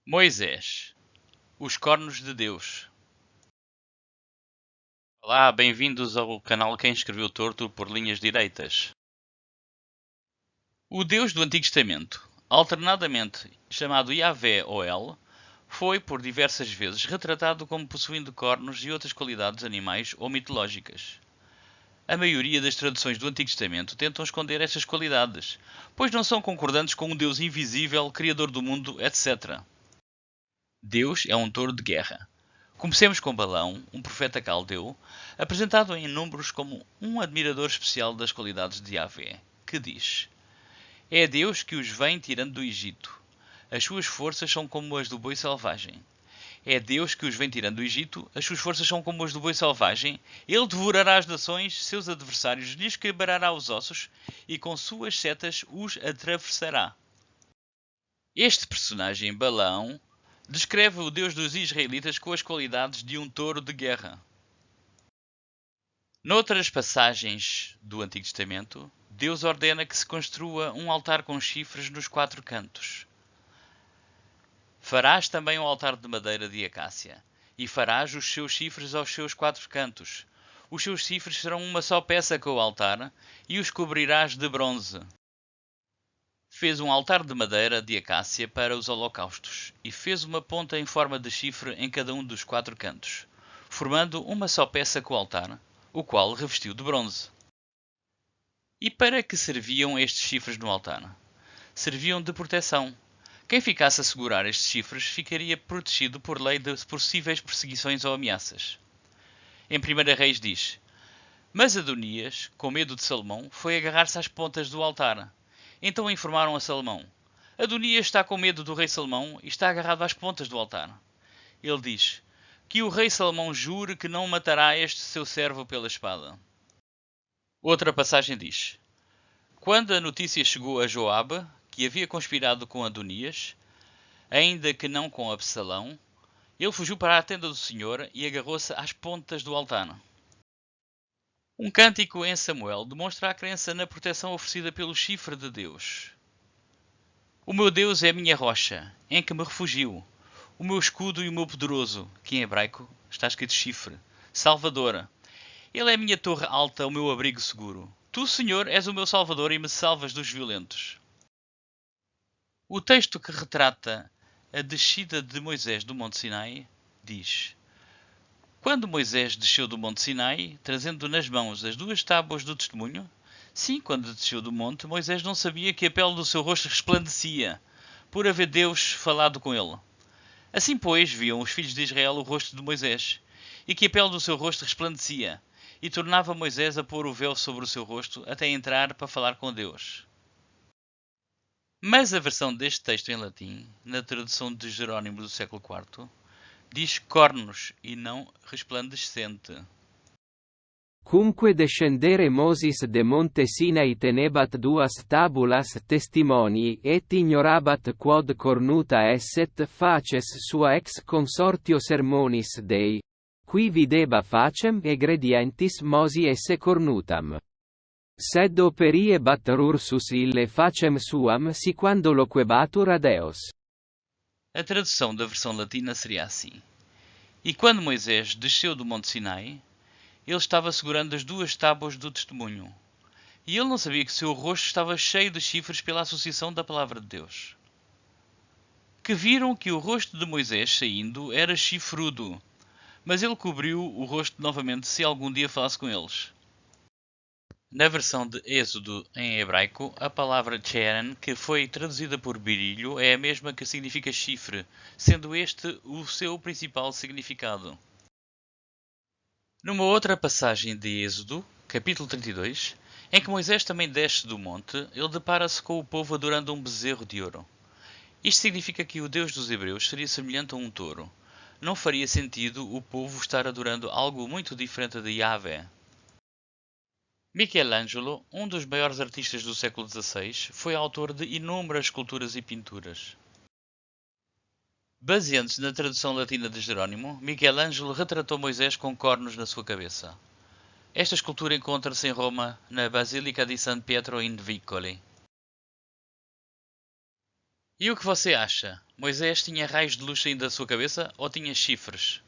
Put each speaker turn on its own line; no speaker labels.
Moisés, os cornos de Deus. Olá, bem-vindos ao canal Quem Escreveu Torto por Linhas Direitas. O Deus do Antigo Testamento, alternadamente chamado Yahvé ou El, foi por diversas vezes retratado como possuindo cornos e outras qualidades animais ou mitológicas. A maioria das traduções do Antigo Testamento tentam esconder estas qualidades, pois não são concordantes com um Deus invisível, criador do mundo, etc. Deus é um touro de guerra. Comecemos com Balaão, um profeta caldeu, apresentado em Números como um admirador especial das qualidades de Yahvé, que diz: É Deus que os vem tirando do Egito. As suas forças são como as do boi selvagem. É Deus que os vem tirando do Egito, as suas forças são como as do boi selvagem. Ele devorará as nações, seus adversários, lhes quebrará os ossos e com suas setas os atravessará. Este personagem, Balaão, descreve o Deus dos israelitas com as qualidades de um touro de guerra. Noutras passagens do Antigo Testamento, Deus ordena que se construa um altar com chifres nos 4 cantos. Farás também um altar de madeira de acácia, e farás os seus chifres aos seus 4 cantos. Os seus chifres serão uma só peça com o altar, e os cobrirás de bronze. Fez um altar de madeira de acácia para os holocaustos, e fez uma ponta em forma de chifre em cada um dos 4 cantos, formando uma só peça com o altar, o qual revestiu de bronze. E para que serviam estes chifres no altar? Serviam de proteção. Quem ficasse a segurar estes chifres ficaria protegido por lei de possíveis perseguições ou ameaças. Em 1 Reis diz: Mas Adonias, com medo de Salomão, foi agarrar-se às pontas do altar. Então informaram a Salomão: Adonias está com medo do rei Salomão e está agarrado às pontas do altar. Ele diz: Que o rei Salomão jure que não matará este seu servo pela espada. Outra passagem diz: Quando a notícia chegou a Joabe, que havia conspirado com Adonias, ainda que não com Absalão, ele fugiu para a tenda do Senhor e agarrou-se às pontas do altar. Um cântico em Samuel demonstra a crença na proteção oferecida pelo chifre de Deus. O meu Deus é a minha rocha, em que me refugio, o meu escudo e o meu poderoso, que em hebraico está escrito chifre, Salvador. Ele é a minha torre alta, o meu abrigo seguro. Tu, Senhor, és o meu Salvador e me salvas dos violentos. O texto que retrata a descida de Moisés do Monte Sinai diz: Quando Moisés desceu do Monte Sinai, trazendo nas mãos as 2 tábuas do testemunho, sim, quando desceu do monte, Moisés não sabia que a pele do seu rosto resplandecia, por haver Deus falado com ele. Assim, pois, viam os filhos de Israel o rosto de Moisés, e que a pele do seu rosto resplandecia, e tornava Moisés a pôr o véu sobre o seu rosto até entrar para falar com Deus. Mas a versão deste texto em latim, na tradução de Jerónimo do século IV, diz cornos e não resplandecente.
Cumque descendere Moses de monte Sinai tenebat 2 tabulas testimoni et ignorabat quod cornuta esset faces sua ex consortio sermonis Dei, qui videba facem egredientis Mosi esse cornutam. Sed operiebat rursus ille facem suam si quando loquebatur ad eos.
A tradução da versão latina seria assim: E quando Moisés desceu do monte Sinai, ele estava segurando as 2 tábuas do testemunho, e ele não sabia que seu rosto estava cheio de chifres pela associação da palavra de Deus. Que viram que o rosto de Moisés saindo era chifrudo, mas ele cobriu o rosto novamente se algum dia falasse com eles. Na versão de Êxodo em hebraico, a palavra Cheren, que foi traduzida por birilho, é a mesma que significa chifre, sendo este o seu principal significado. Numa outra passagem de Êxodo, capítulo 32, em que Moisés também desce do monte, ele depara-se com o povo adorando um bezerro de ouro. Isto significa que o Deus dos Hebreus seria semelhante a um touro. Não faria sentido o povo estar adorando algo muito diferente de Yahvé. Michelangelo, um dos maiores artistas do século XVI, foi autor de inúmeras esculturas e pinturas. Baseando-se na tradução latina de Jerónimo, Michelangelo retratou Moisés com cornos na sua cabeça. Esta escultura encontra-se em Roma, na Basílica di San Pietro in Vicoli. E o que você acha? Moisés tinha raios de luz saindo da sua cabeça ou tinha chifres?